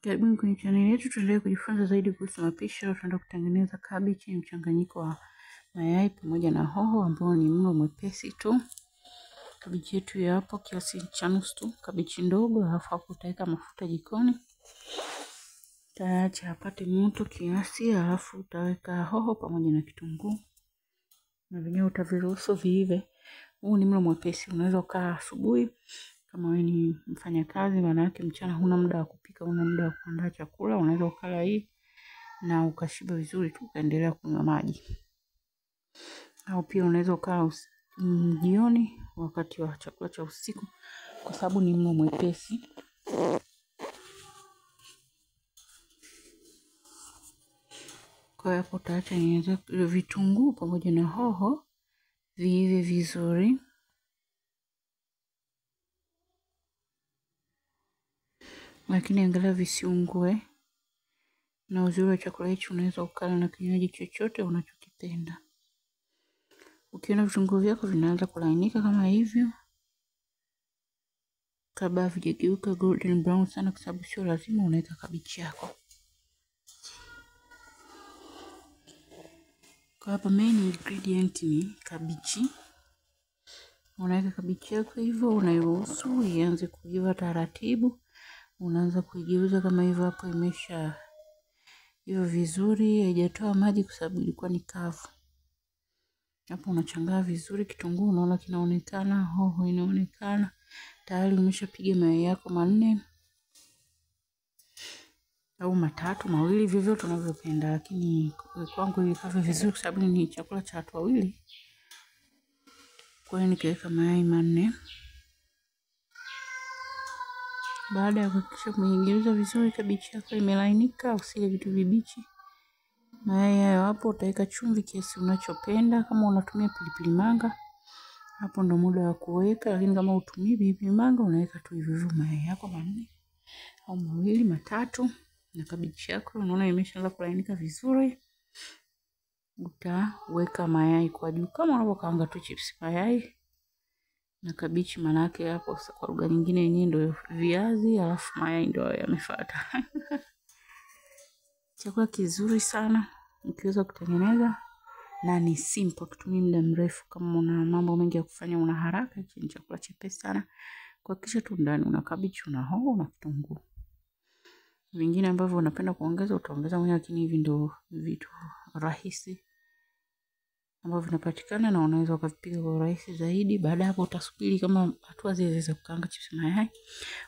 Karibuni kwenye channel yetu, tuendelee kujifunza zaidi kuhusu mapishi. Leo tunaenda kutengeneza kabichi, mchanganyiko wa mayai pamoja na hoho ambao ni mlo mwepesi tu. Kabichi yetu ya hapo kiasi cha nusu tu, kabichi ndogo, alafu hapo utaweka mafuta jikoni. Utaacha apate moto kiasi, alafu utaweka hoho pamoja na kitunguu. Na vyenyewe utaviruhusu viive. Huu ni mlo mwepesi, unaweza ukaa asubuhi. Kama wewe ni mfanyakazi, maana yake mchana huna muda wa kupika, huna muda wa kuandaa chakula, unaweza ukala hii na ukashiba vizuri tu ukaendelea kunywa maji. Au pia unaweza ukala jioni wakati wa chakula cha usiku, kwa sababu ni mlo mwepesi. Kwa hapo utaacha niweze vitunguu pamoja na hoho viive vizuri. Lakini angalia visiungue. Na uzuri wa chakula hichi unaweza ukala na kinywaji chochote unachokipenda. Ukiona vitunguu vyako vinaanza kulainika kama hivyo, kabla havijageuka golden brown sana, kwa sababu sio lazima, unaweka kabichi yako. Kwa hapa main ingredient ni kabichi. Unaweka kabichi yako hivyo, unairuhusu ianze kuiva taratibu. Unaanza kuigeuza kama hivyo, hapo imesha hiyo vizuri, haijatoa maji kwa sababu ilikuwa ni kavu. Hapo unachanganya vizuri, kitunguu unaona kinaonekana, hoho inaonekana. Tayari umeshapiga mayai yako 4 au 3, mawili, vyovyote unavyopenda, lakini kwangu ilikava vizuri kwa sababu ni chakula cha watu wawili. Kwa hiyo nikaweka mayai 4. Baada ya kuhakikisha umeigeuza vizuri, kabichi yako imelainika, usile vitu vibichi. Mayai hayo hapo utaweka chumvi kiasi unachopenda. Kama unatumia pilipili manga, hapo ndo muda wa kuweka, lakini kama utumii pilipili manga, unaweka tu hivyo mayai yako 4 au 2, 3. Na kabichi yako unaona imeshaanza kulainika vizuri. Utaweka mayai kwa juu kama unavyokaanga tu chips. Mayai na kabichi, manake hapo kwa lugha nyingine yenyewe ndio viazi, alafu mayai ndio yamefuata. Chakula kizuri sana ukiweza kutengeneza, na ni simple, kutumia muda mrefu. Kama una mambo mengi ya kufanya, una haraka, hichi ni chakula chepesi sana. Kuhakikisha tu ndani una kabichi, una hoho na kitunguu. Vingine ambavyo unapenda kuongeza utaongeza mwenyewe, lakini hivi ndio vitu rahisi ambavyo vinapatikana na unaweza ukavipika kwa urahisi zaidi. Baada hapo utasubiri kama hatua zile za kukaanga chips mayai,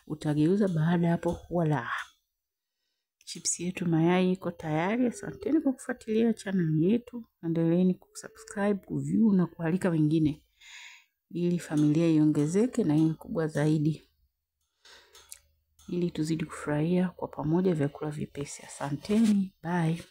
utageuza. Baada hapo wala chips yetu mayai iko tayari. Asanteni kwa kufuatilia channel yetu. Endeleeni kusubscribe, kuview na kualika wengine, ili familia iongezeke na iwe kubwa zaidi, ili tuzidi kufurahia kwa pamoja vyakula vipesi. Asanteni, bye.